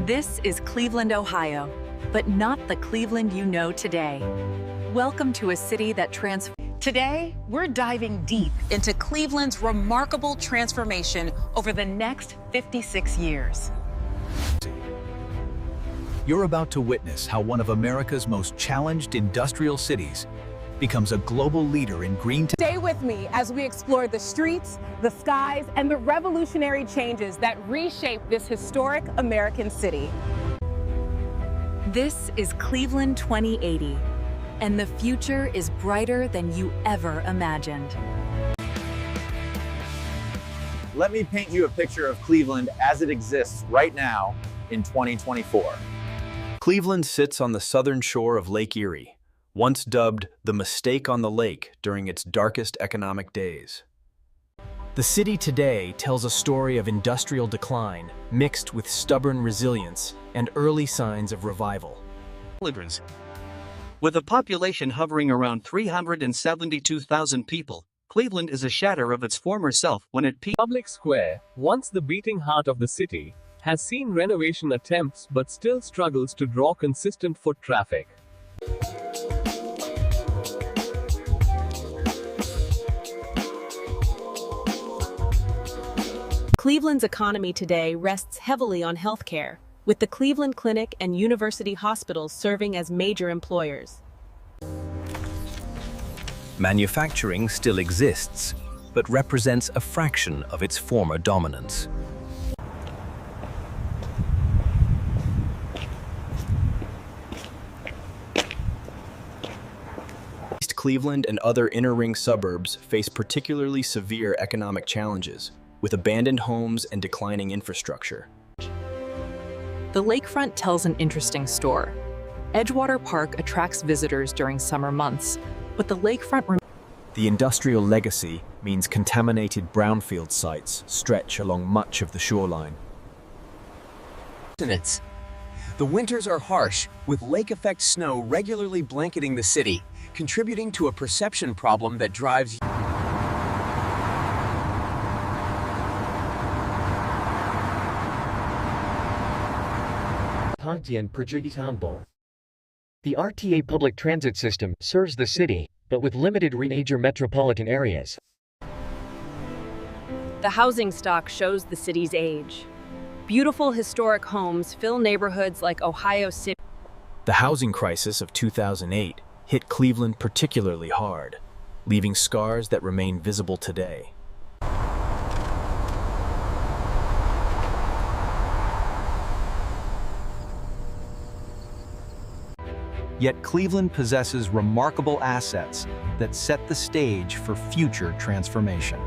This is Cleveland, Ohio, but not the Cleveland you know today. Welcome to a city that transforms. Today, we're diving deep into Cleveland's remarkable transformation over the next 56 years. You're about to witness how one of America's most challenged industrial cities becomes a global leader in green tech. Stay with me as we explore the streets, the skies, and the revolutionary changes that reshape this historic American city. This is Cleveland 2080, and the future is brighter than you ever imagined. Let me paint you a picture of Cleveland as it exists right now in 2024. Cleveland sits on the southern shore of Lake Erie, once dubbed the mistake on the lake during its darkest economic days. The city today tells a story of industrial decline mixed with stubborn resilience and early signs of revival. With a population hovering around 372,000 people, Cleveland is a shadow of its former self when it peaked. Public Square, once the beating heart of the city, has seen renovation attempts but still struggles to draw consistent foot traffic. Cleveland's economy today rests heavily on healthcare, with the Cleveland Clinic and university hospitals serving as major employers. Manufacturing still exists, but represents a fraction of its former dominance. East Cleveland and other inner-ring suburbs face particularly severe economic challenges, with abandoned homes and declining infrastructure. The lakefront tells an interesting story. Edgewater Park attracts visitors during summer months, but the lakefront The industrial legacy means contaminated brownfield sites stretch along much of the shoreline. The winters are harsh, with lake-effect snow regularly blanketing the city, contributing to a perception problem that drives The RTA public transit system serves the city, but with limited major metropolitan areas. The housing stock shows the city's age. Beautiful historic homes fill neighborhoods like Ohio City. The housing crisis of 2008 hit Cleveland particularly hard, leaving scars that remain visible today. Yet Cleveland possesses remarkable assets that set the stage for future transformation.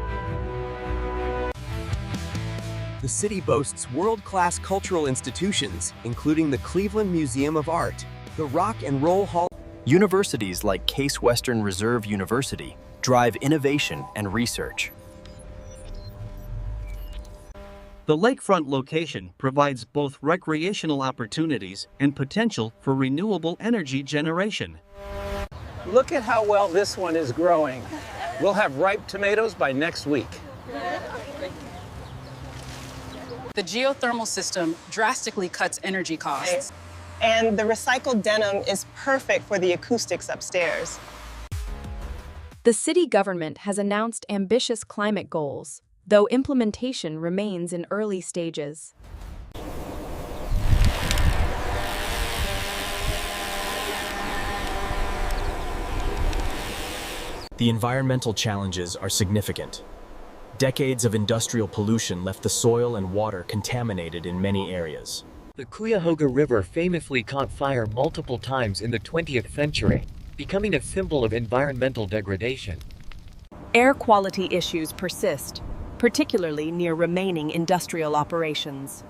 The city boasts world-class cultural institutions, including the Cleveland Museum of Art, the Rock and Roll Hall. Universities like Case Western Reserve University drive innovation and research. The lakefront location provides both recreational opportunities and potential for renewable energy generation. Look at how well this one is growing. We'll have ripe tomatoes by next week. The geothermal system drastically cuts energy costs. And the recycled denim is perfect for the acoustics upstairs. The city government has announced ambitious climate goals, though implementation remains in early stages. The environmental challenges are significant. Decades of industrial pollution left the soil and water contaminated in many areas. The Cuyahoga River famously caught fire multiple times in the 20th century, becoming a symbol of environmental degradation. Air quality issues persist, particularly near remaining industrial operations.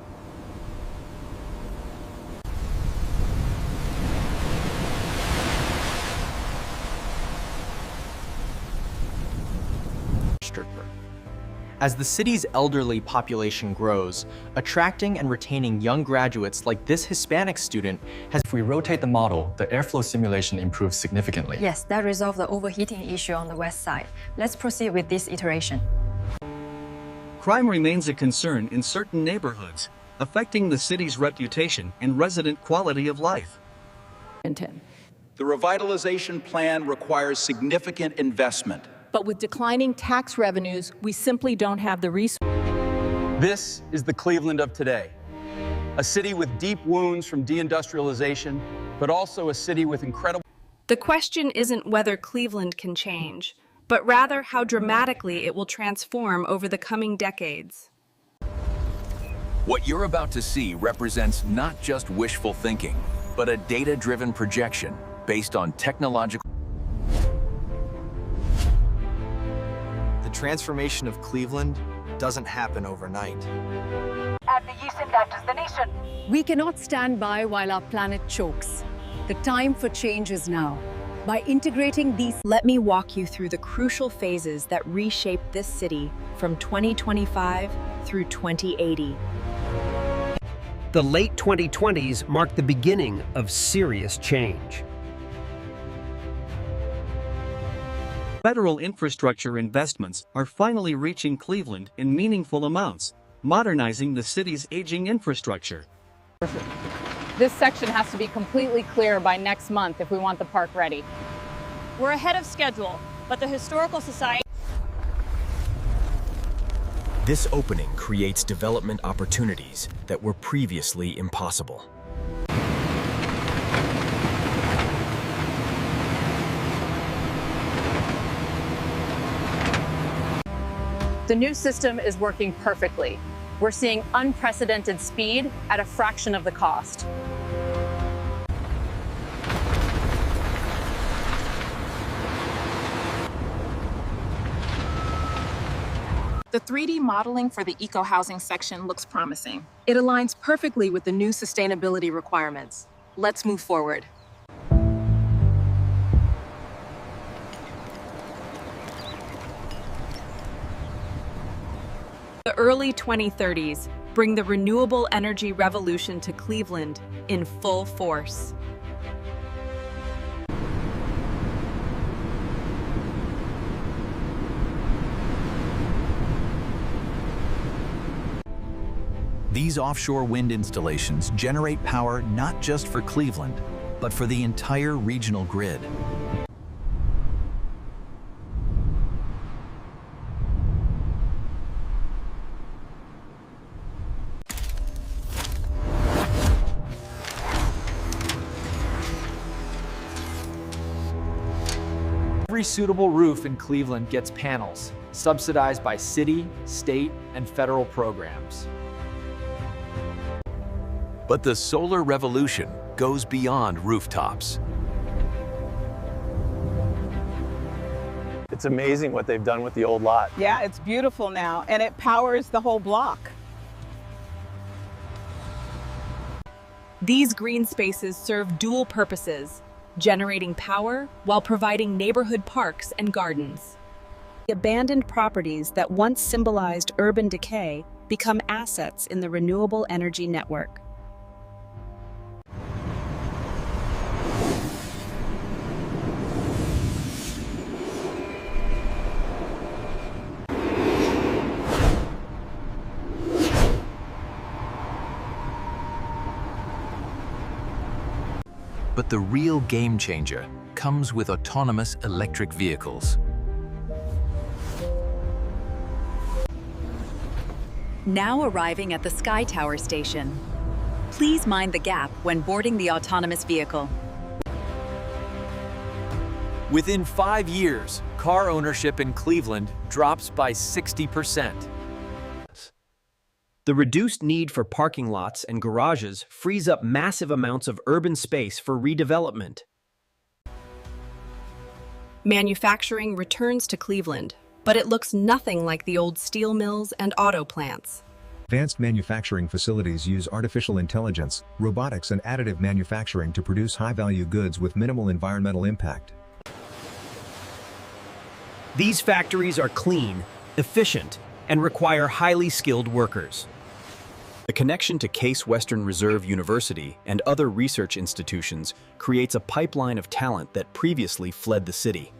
As the city's elderly population grows, attracting and retaining young graduates like this Hispanic student has... If we rotate the model, the airflow simulation improves significantly. Yes, that resolved the overheating issue on the west side. Let's proceed with this iteration. Crime remains a concern in certain neighborhoods, affecting the city's reputation and resident quality of life. The revitalization plan requires significant investment. But with declining tax revenues, we simply don't have the resources. This is the Cleveland of today. A city with deep wounds from deindustrialization, but also a city with incredible... The question isn't whether Cleveland can change, but rather how dramatically it will transform over the coming decades. What you're about to see represents not just wishful thinking, but a data-driven projection based on technological... The transformation of Cleveland doesn't happen overnight. And the yeast impact is the nation. We cannot stand by while our planet chokes. The time for change is now. By integrating these... Let me walk you through the crucial phases that reshape this city from 2025 through 2080. The late 2020s marked the beginning of serious change. Federal infrastructure investments are finally reaching Cleveland in meaningful amounts, modernizing the city's aging infrastructure. This section has to be completely clear by next month if we want the park ready. We're ahead of schedule, but the Historical Society... This opening creates development opportunities that were previously impossible. The new system is working perfectly. We're seeing unprecedented speed at a fraction of the cost. The 3D modeling for the eco-housing section looks promising. It aligns perfectly with the new sustainability requirements. Let's move forward. The early 2030s bring the renewable energy revolution to Cleveland in full force. These offshore wind installations generate power not just for Cleveland, but for the entire regional grid. Every suitable roof in Cleveland gets panels, subsidized by city, state, and federal programs. But the solar revolution goes beyond rooftops. It's amazing what they've done with the old lot. Yeah, it's beautiful now, and it powers the whole block. These green spaces serve dual purposes, generating power while providing neighborhood parks and gardens. The abandoned properties that once symbolized urban decay become assets in the renewable energy network. But the real game changer comes with autonomous electric vehicles. Now arriving at the Sky Tower station. Please mind the gap when boarding the autonomous vehicle. Within 5 years, car ownership in Cleveland drops by 60%. The reduced need for parking lots and garages frees up massive amounts of urban space for redevelopment. Manufacturing returns to Cleveland, but it looks nothing like the old steel mills and auto plants. Advanced manufacturing facilities use artificial intelligence, robotics, and additive manufacturing to produce high-value goods with minimal environmental impact. These factories are clean, efficient, and require highly skilled workers. The connection to Case Western Reserve University and other research institutions creates a pipeline of talent that previously fled the city.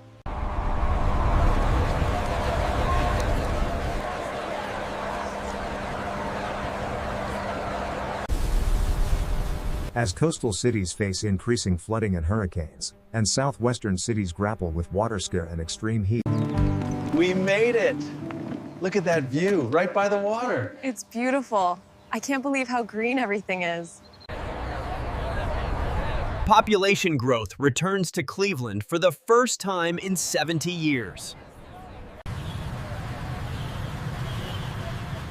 As coastal cities face increasing flooding and hurricanes, and southwestern cities grapple with water scare and extreme heat. We made it! Look at that view, right by the water. It's beautiful. I can't believe how green everything is. Population growth returns to Cleveland for the first time in 70 years.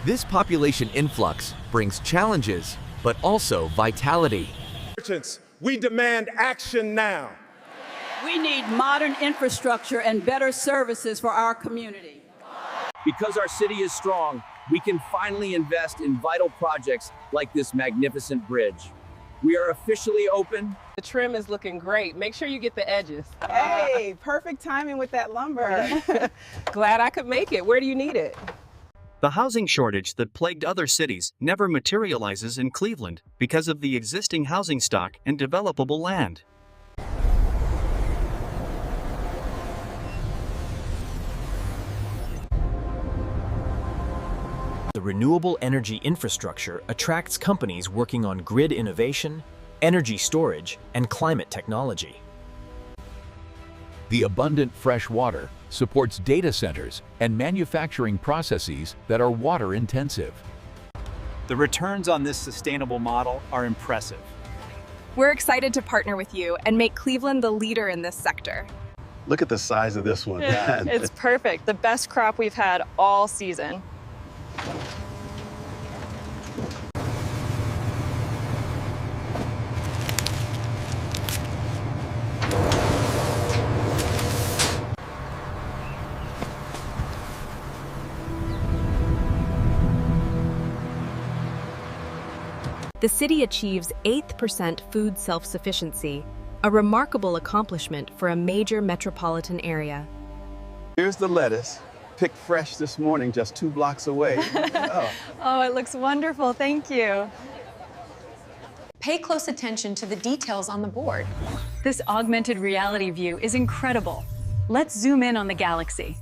This population influx brings challenges, but also vitality. We demand action now. We need modern infrastructure and better services for our community. Because our city is strong, we can finally invest in vital projects like this magnificent bridge. We are officially open. The trim is looking great. Make sure you get the edges. Hey, perfect timing with that lumber. Glad I could make it. Where do you need it? The housing shortage that plagued other cities never materializes in Cleveland because of the existing housing stock and developable land. The renewable energy infrastructure attracts companies working on grid innovation, energy storage, and climate technology. The abundant fresh water supports data centers and manufacturing processes that are water intensive. The returns on this sustainable model are impressive. We're excited to partner with you and make Cleveland the leader in this sector. Look at the size of this one. It's perfect. The best crop we've had all season. The city achieves 8th% food self-sufficiency, a remarkable accomplishment for a major metropolitan area. Here's the lettuce, picked fresh this morning just 2 blocks away. Oh, it looks wonderful. Thank you. Pay close attention to the details on the board. This augmented reality view is incredible. Let's zoom in on the galaxy.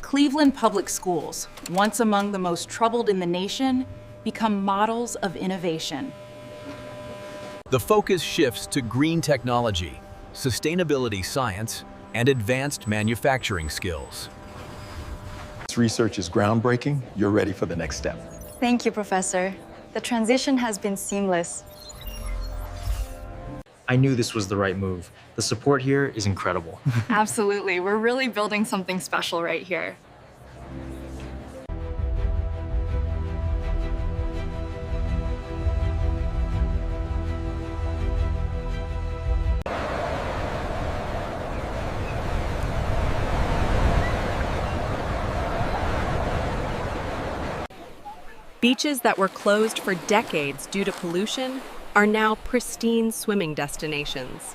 Cleveland Public Schools, once among the most troubled in the nation, become models of innovation. The focus shifts to green technology, sustainability science, and advanced manufacturing skills. This research is groundbreaking. You're ready for the next step. Thank you, Professor. The transition has been seamless. I knew this was the right move. The support here is incredible. Absolutely. We're really building something special right here. Beaches that were closed for decades due to pollution are now pristine swimming destinations.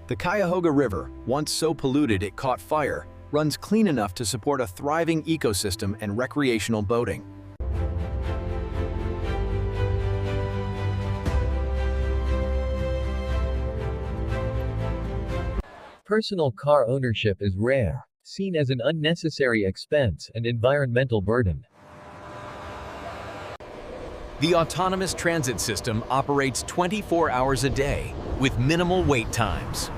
The Cuyahoga River, once so polluted it caught fire, runs clean enough to support a thriving ecosystem and recreational boating. Personal car ownership is rare, seen as an unnecessary expense and environmental burden. The autonomous transit system operates 24 hours a day with minimal wait times.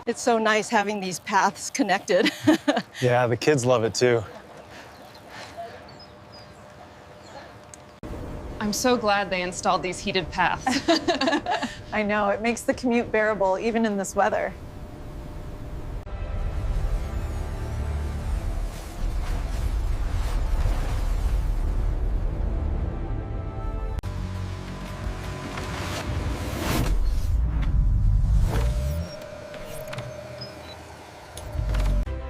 It's so nice having these paths connected. Yeah, the kids love it too. I'm so glad they installed these heated paths. I know, it makes the commute bearable even in this weather.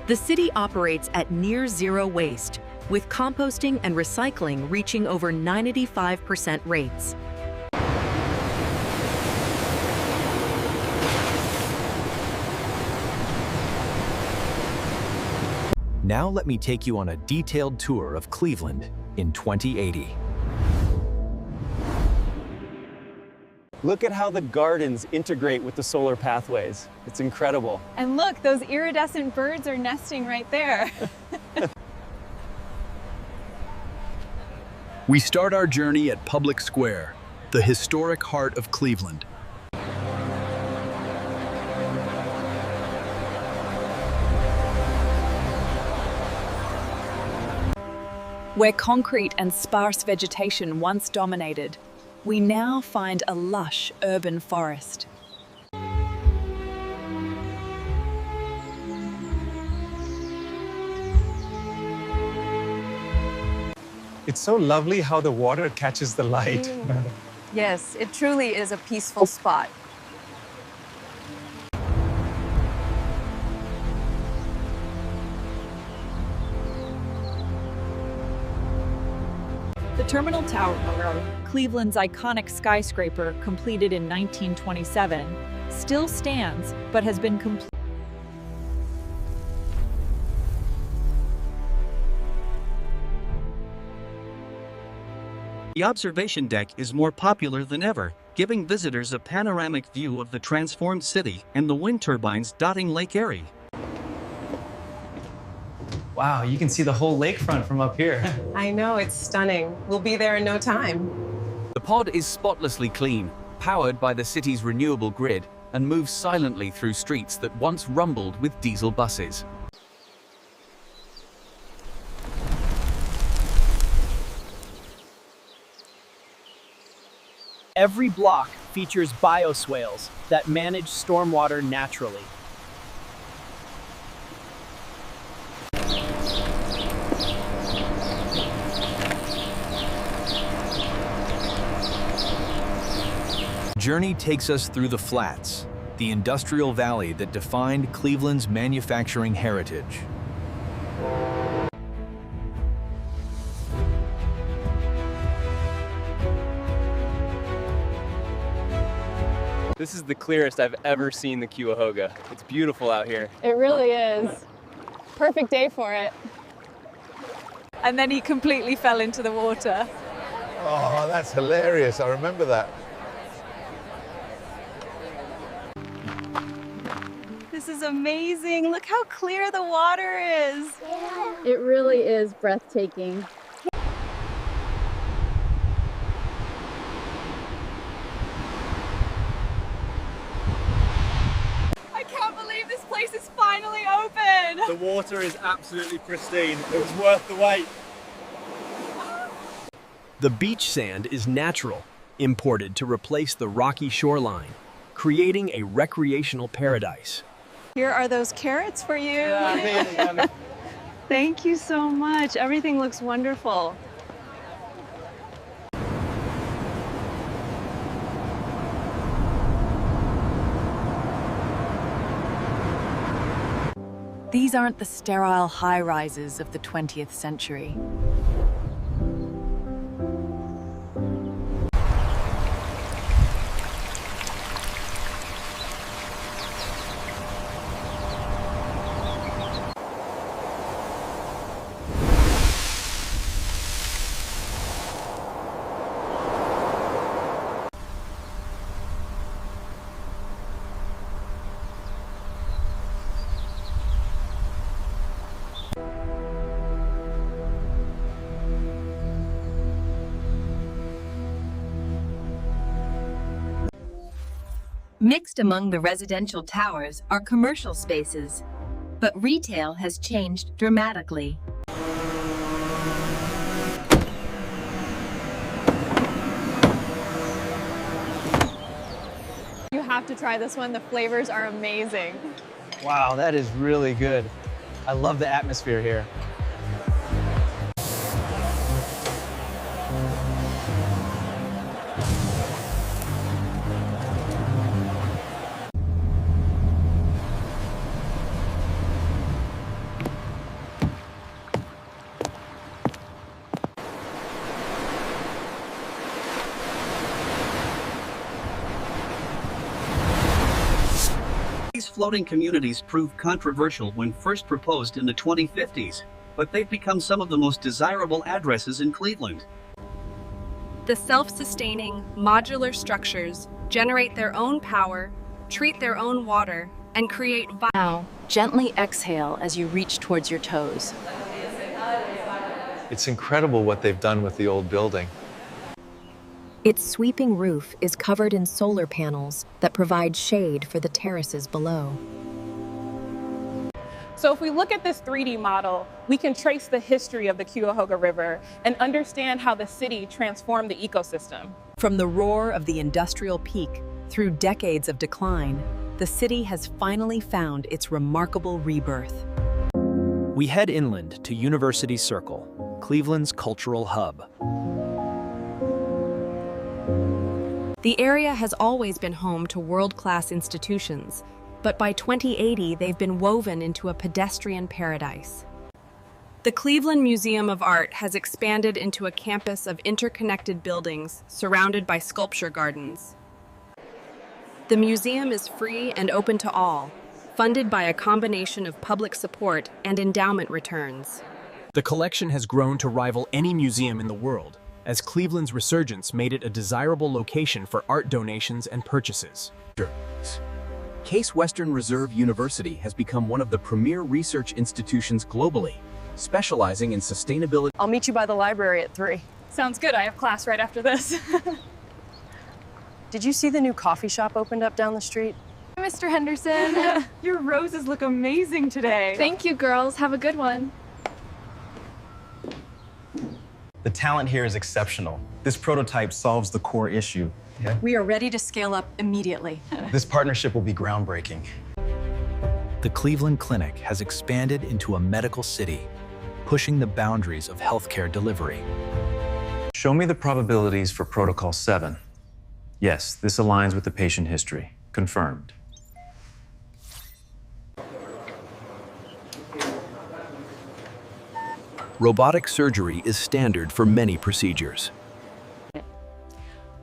The city operates at near zero waste, with composting and recycling reaching over 95% rates. Now let me take you on a detailed tour of Cleveland in 2080. Look at how the gardens integrate with the solar pathways. It's incredible. And look, those iridescent birds are nesting right there. We start our journey at Public Square, the historic heart of Cleveland. Where concrete and sparse vegetation once dominated, we now find a lush urban forest. It's so lovely how the water catches the light. Yes, it truly is a peaceful spot. The Terminal Tower, Cleveland's iconic skyscraper completed in 1927, still stands but has been completed. The observation deck is more popular than ever, giving visitors a panoramic view of the transformed city and the wind turbines dotting Lake Erie. Wow, you can see the whole lakefront from up here. I know, it's stunning. We'll be there in no time. The pod is spotlessly clean, powered by the city's renewable grid, and moves silently through streets that once rumbled with diesel buses. Every block features bioswales that manage stormwater naturally. Journey takes us through the Flats, the industrial valley that defined Cleveland's manufacturing heritage. This is the clearest I've ever seen the Cuyahoga. It's beautiful out here. It really is. Perfect day for it. And then he completely fell into the water. Oh, that's hilarious. I remember that. This is amazing. Look how clear the water is. It really is breathtaking. I can't believe this place is finally open. The water is absolutely pristine. It was worth the wait. The beach sand is natural, imported to replace the rocky shoreline, creating a recreational paradise. Here are those carrots for you. Thank you so much. Everything looks wonderful. These aren't the sterile high-rises of the 20th century. Mixed among the residential towers are commercial spaces, but retail has changed dramatically. You have to try this one. The flavors are amazing. Wow, that is really good. I love the atmosphere here. These floating communities proved controversial when first proposed in the 2050s, but they've become some of the most desirable addresses in Cleveland. The self-sustaining, modular structures generate their own power, treat their own water, and create. Now, gently exhale as you reach towards your toes. It's incredible what they've done with the old building. Its sweeping roof is covered in solar panels that provide shade for the terraces below. So if we look at this 3D model, we can trace the history of the Cuyahoga River and understand how the city transformed the ecosystem. From the roar of the industrial peak through decades of decline, the city has finally found its remarkable rebirth. We head inland to University Circle, Cleveland's cultural hub. The area has always been home to world-class institutions, but by 2080 they've been woven into a pedestrian paradise. The Cleveland Museum of Art has expanded into a campus of interconnected buildings surrounded by sculpture gardens. The museum is free and open to all, funded by a combination of public support and endowment returns. The collection has grown to rival any museum in the world, as Cleveland's resurgence made it a desirable location for art donations and purchases. Case Western Reserve University has become one of the premier research institutions globally, specializing in sustainability. I'll meet you by the library at 3. Sounds good. I have class right after this. Did you see the new coffee shop opened up down the street? Mr. Henderson. Your roses look amazing today. Thank you, girls. Have a good one. The talent here is exceptional. This prototype solves the core issue. Yeah? We are ready to scale up immediately. This partnership will be groundbreaking. The Cleveland Clinic has expanded into a medical city, pushing the boundaries of healthcare delivery. Show me the probabilities for Protocol 7. Yes, this aligns with the patient history. Confirmed. Robotic surgery is standard for many procedures.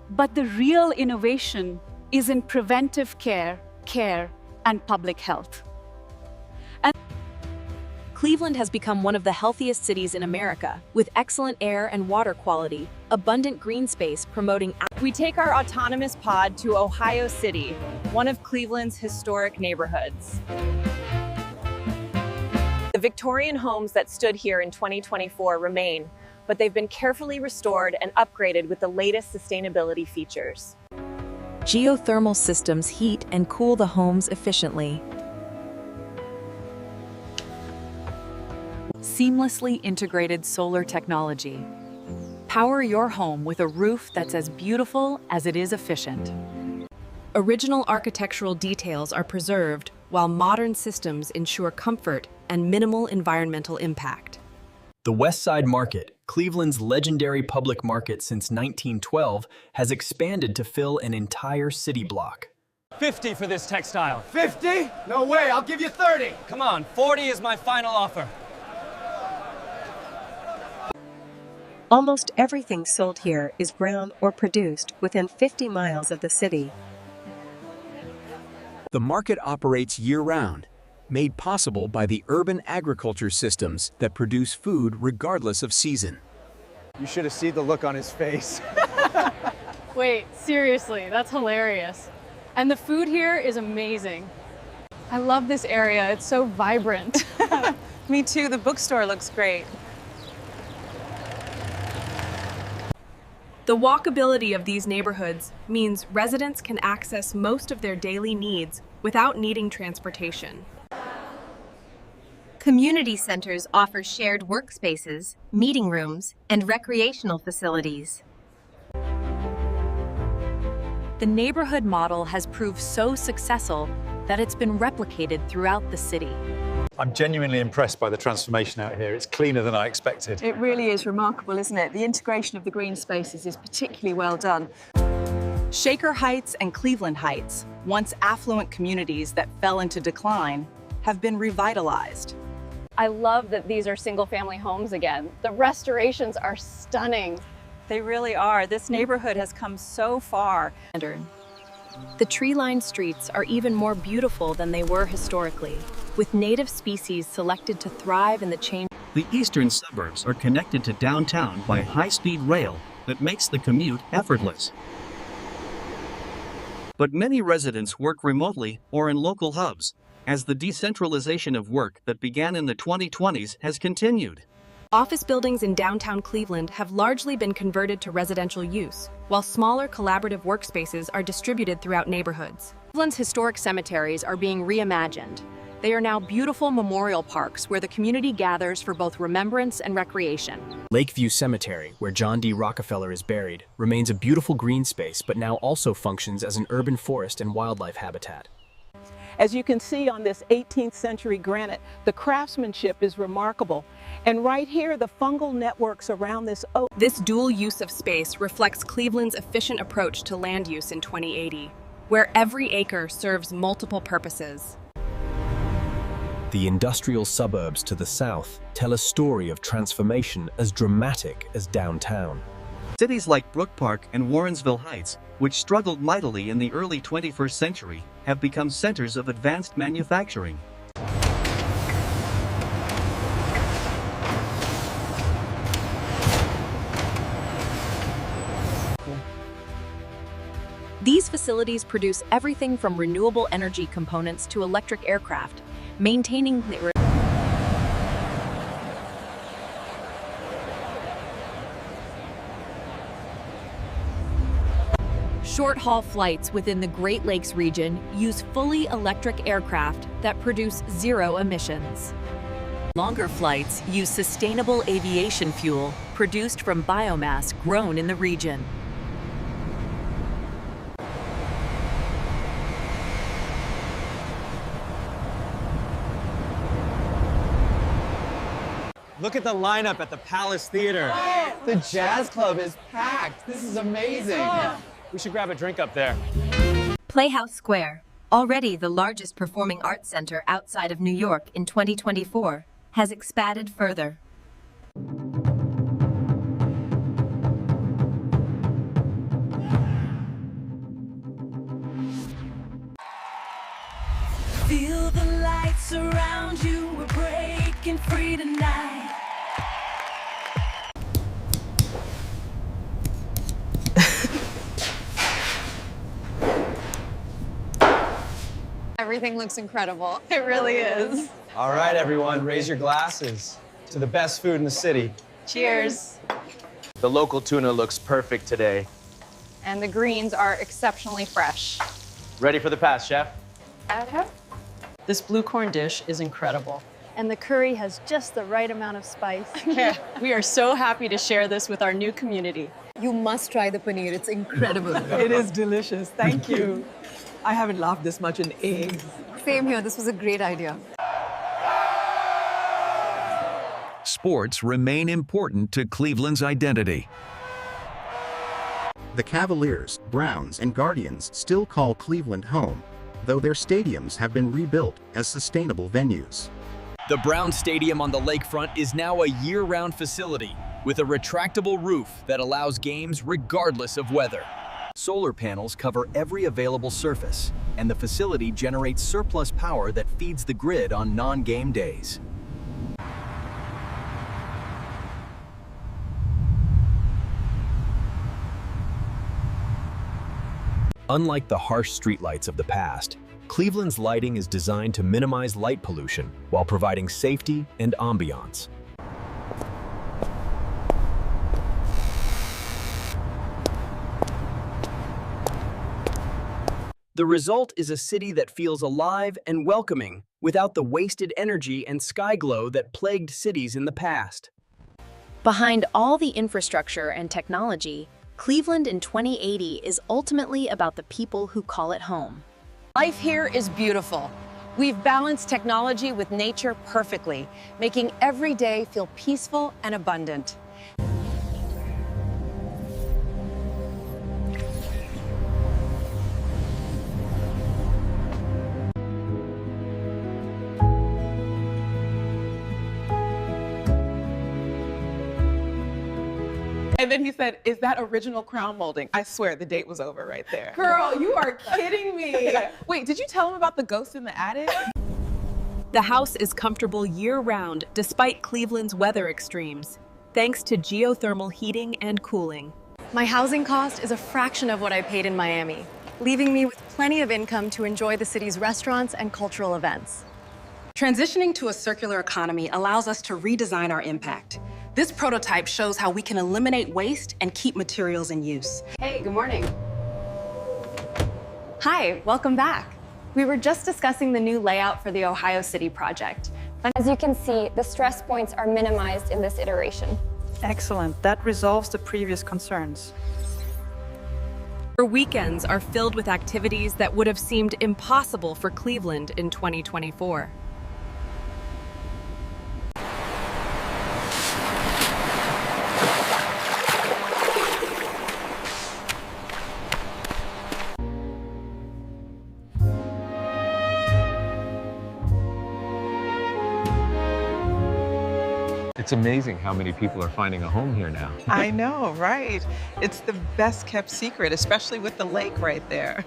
But the real innovation is in preventive care, and public health. Cleveland has become one of the healthiest cities in America, with excellent air and water quality, abundant green space promoting. We take our autonomous pod to Ohio City, one of Cleveland's historic neighborhoods. The Victorian homes that stood here in 2024 remain, but they've been carefully restored and upgraded with the latest sustainability features. Geothermal systems heat and cool the homes efficiently. Seamlessly integrated solar technology. Power your home with a roof that's as beautiful as it is efficient. Original architectural details are preserved, while modern systems ensure comfort and minimal environmental impact. The West Side Market, Cleveland's legendary public market since 1912, has expanded to fill an entire city block. 50 for this textile. 50? No way, I'll give you 30. Come on, 40 is my final offer. Almost everything sold here is grown or produced within 50 miles of the city. The market operates year-round, made possible by the urban agriculture systems that produce food regardless of season. You should have seen the look on his face. Wait, seriously, that's hilarious. And the food here is amazing. I love this area, it's so vibrant. Me too, the bookstore looks great. The walkability of these neighborhoods means residents can access most of their daily needs without needing transportation. Community centers offer shared workspaces, meeting rooms, and recreational facilities. The neighborhood model has proved so successful that it's been replicated throughout the city. I'm genuinely impressed by the transformation out here. It's cleaner than I expected. It really is remarkable, isn't it? The integration of the green spaces is particularly well done. Shaker Heights and Cleveland Heights, once affluent communities that fell into decline, have been revitalized. I love that these are single-family homes again. The restorations are stunning. They really are. This neighborhood has come so far. The tree-lined streets are even more beautiful than they were historically, with native species selected to thrive in the change. The eastern suburbs are connected to downtown by high-speed rail that makes the commute effortless. But many residents work remotely or in local hubs, as the decentralization of work that began in the 2020s has continued. Office buildings in downtown Cleveland have largely been converted to residential use, while smaller collaborative workspaces are distributed throughout neighborhoods. Cleveland's historic cemeteries are being reimagined. They are now beautiful memorial parks where the community gathers for both remembrance and recreation. Lakeview Cemetery, where John D. Rockefeller is buried, remains a beautiful green space but now also functions as an urban forest and wildlife habitat. As you can see on this 18th century granite, the craftsmanship is remarkable. And right here, the fungal networks around this oak. This dual use of space reflects Cleveland's efficient approach to land use in 2080, where every acre serves multiple purposes. The industrial suburbs to the south tell a story of transformation as dramatic as downtown. Cities like Brook Park and Warrensville Heights, which struggled mightily in the early 21st century, have become centers of advanced manufacturing. These facilities produce everything from renewable energy components to electric aircraft, maintaining the short-haul flights within the Great Lakes region use fully electric aircraft that produce zero emissions. Longer flights use sustainable aviation fuel produced from biomass grown in the region. Look at the lineup at the Palace Theater. The jazz club is packed. This is amazing. We should grab a drink up there. Playhouse Square, already the largest performing arts center outside of New York in 2024, has expanded further. Feel the lights around you, we're breaking free tonight. Everything looks incredible. It really is. All right, everyone, raise your glasses to the best food in the city. Cheers. The local tuna looks perfect today. And the greens are exceptionally fresh. Ready for the pass, chef? Okay. This blue corn dish is incredible. And the curry has just the right amount of spice. We are so happy to share this with our new community. You must try the paneer. It's incredible. It is delicious. Thank you. I haven't laughed this much in ages. Same here. This was a great idea. Sports remain important to Cleveland's identity. The Cavaliers, Browns, and Guardians still call Cleveland home, though their stadiums have been rebuilt as sustainable venues. The Brown Stadium on the lakefront is now a year-round facility with a retractable roof that allows games regardless of weather. Solar panels cover every available surface, and the facility generates surplus power that feeds the grid on non-game days. Unlike the harsh streetlights of the past, Cleveland's lighting is designed to minimize light pollution while providing safety and ambiance. The result is a city that feels alive and welcoming without the wasted energy and sky glow that plagued cities in the past. Behind all the infrastructure and technology, Cleveland in 2080 is ultimately about the people who call it home. Life here is beautiful. We've balanced technology with nature perfectly, making every day feel peaceful and abundant. And then he said, "Is that original crown molding?" I swear the date was over right there. Girl, you are kidding me. Wait, did you tell him about the ghost in the attic? The house is comfortable year-round despite Cleveland's weather extremes, thanks to geothermal heating and cooling. My housing cost is a fraction of what I paid in Miami, leaving me with plenty of income to enjoy the city's restaurants and cultural events. Transitioning to a circular economy allows us to redesign our impact. This prototype shows how we can eliminate waste and keep materials in use. Hey, good morning. Hi, welcome back. We were just discussing the new layout for the Ohio City project. As you can see, the stress points are minimized in this iteration. Excellent. That resolves the previous concerns. Our weekends are filled with activities that would have seemed impossible for Cleveland in 2024. It's amazing how many people are finding a home here now. I know, right? It's the best kept secret, especially with the lake right there.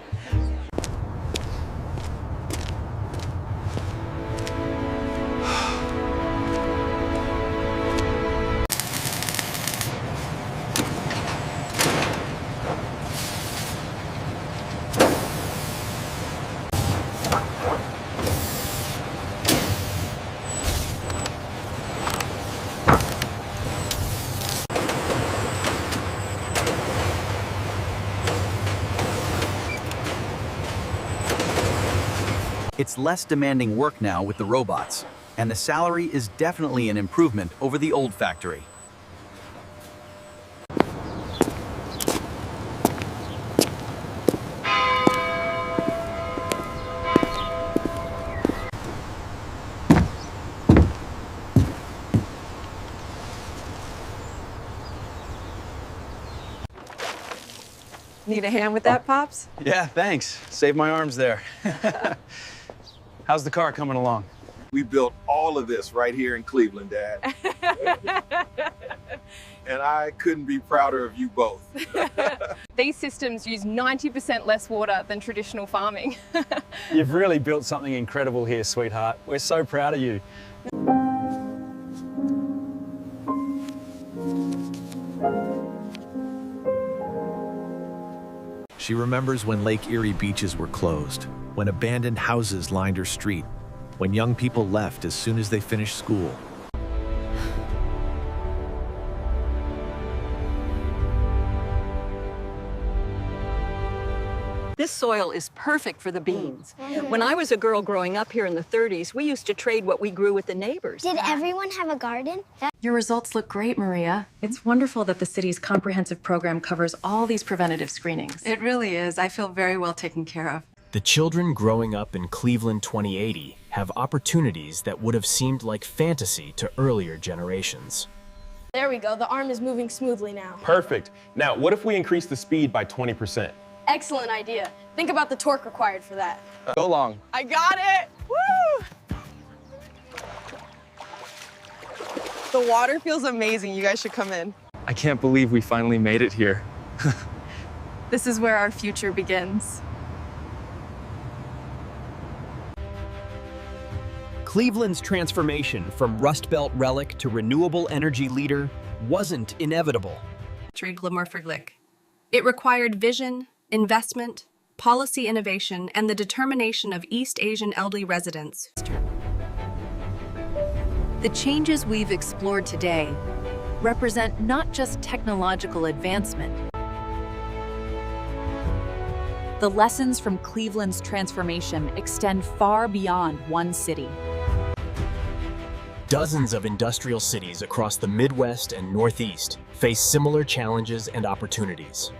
It's less demanding work now with the robots, and the salary is definitely an improvement over the old factory. Need a hand with that, Pops? Yeah, thanks. Saved my arms there. How's the car coming along? We built all of this right here in Cleveland, Dad. And I couldn't be prouder of you both. These systems use 90% less water than traditional farming. You've really built something incredible here, sweetheart. We're so proud of you. She remembers when Lake Erie beaches were closed, when abandoned houses lined her street, when young people left as soon as they finished school. This soil is perfect for the beans. When I was a girl growing up here in the 30s, we used to trade what we grew with the neighbors. Did everyone have a garden? Your results look great, Maria. It's wonderful that the city's comprehensive program covers all these preventative screenings. It really is. I feel very well taken care of. The children growing up in Cleveland 2080 have opportunities that would have seemed like fantasy to earlier generations. There we go. The arm is moving smoothly now. Perfect. Now, what if we increase the speed by 20%? Excellent idea. Think about the torque required for that. Go long. I got it! Woo! The water feels amazing. You guys should come in. I can't believe we finally made it here. This is where our future begins. Cleveland's transformation from Rust Belt relic to renewable energy leader wasn't inevitable. It required vision, investment, policy innovation, and the determination of East Asian elderly residents. The changes we've explored today represent not just technological advancement. The lessons from Cleveland's transformation extend far beyond one city. Dozens of industrial cities across the Midwest and Northeast face similar challenges and opportunities.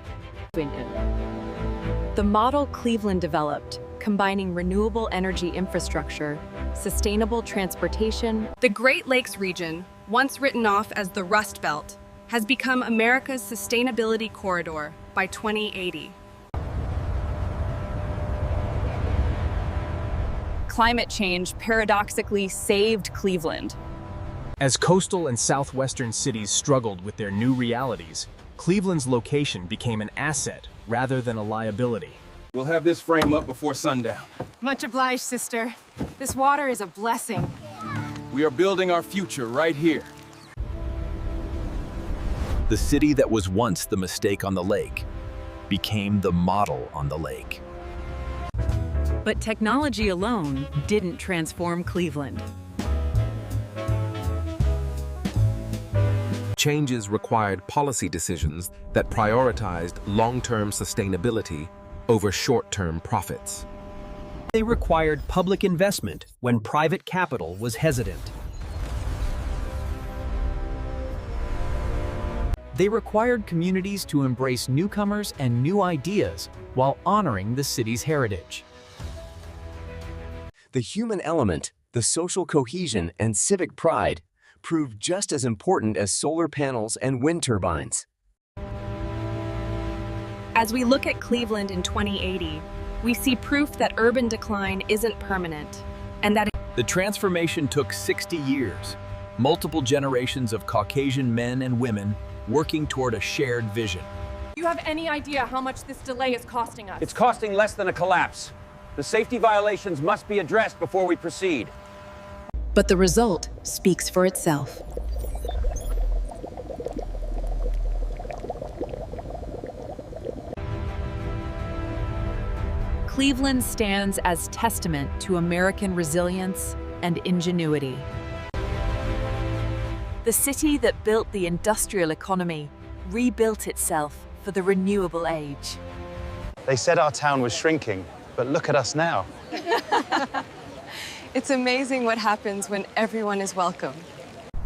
The model Cleveland developed, combining renewable energy infrastructure, sustainable transportation. The Great Lakes region, once written off as the Rust Belt, has become America's sustainability corridor by 2080. Climate change paradoxically saved Cleveland. As coastal and southwestern cities struggled with their new realities, Cleveland's location became an asset rather than a liability. We'll have this frame up before sundown. Much obliged, sister. This water is a blessing. We are building our future right here. The city that was once the mistake on the lake became the model on the lake. But technology alone didn't transform Cleveland. changes required policy decisions that prioritized long-term sustainability over short-term profits. They required public investment when private capital was hesitant. They required communities to embrace newcomers and new ideas while honoring the city's heritage. The human element, the social cohesion, and civic pride proved just as important as solar panels and wind turbines. As we look at Cleveland in 2080, we see proof that urban decline isn't permanent, and that the transformation took 60 years, multiple generations of Caucasian men and women working toward a shared vision. Do you have any idea how much this delay is costing us? It's costing less than a collapse. The safety violations must be addressed before we proceed. But the result speaks for itself. Cleveland stands as testament to American resilience and ingenuity. The city that built the industrial economy rebuilt itself for the renewable age. They said our town was shrinking, but look at us now. It's amazing what happens when everyone is welcome.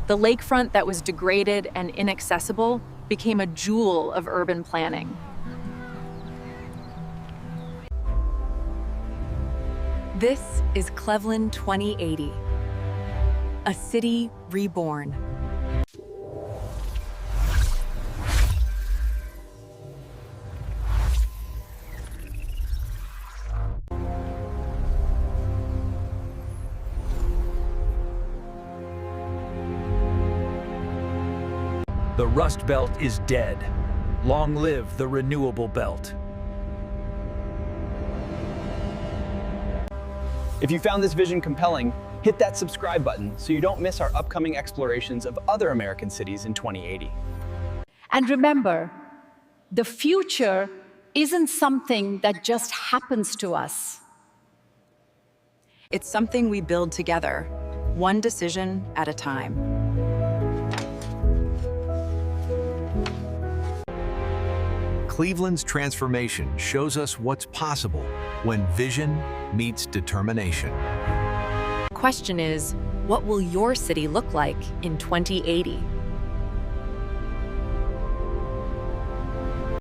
The lakefront that was degraded and inaccessible became a jewel of urban planning. This is Cleveland 2080, a city reborn. The Rust Belt is dead. Long live the Renewable Belt. If you found this vision compelling, hit that subscribe button so you don't miss our upcoming explorations of other American cities in 2080. And remember, the future isn't something that just happens to us. It's something we build together, one decision at a time. Cleveland's transformation shows us what's possible when vision meets determination. The question is, what will your city look like in 2080?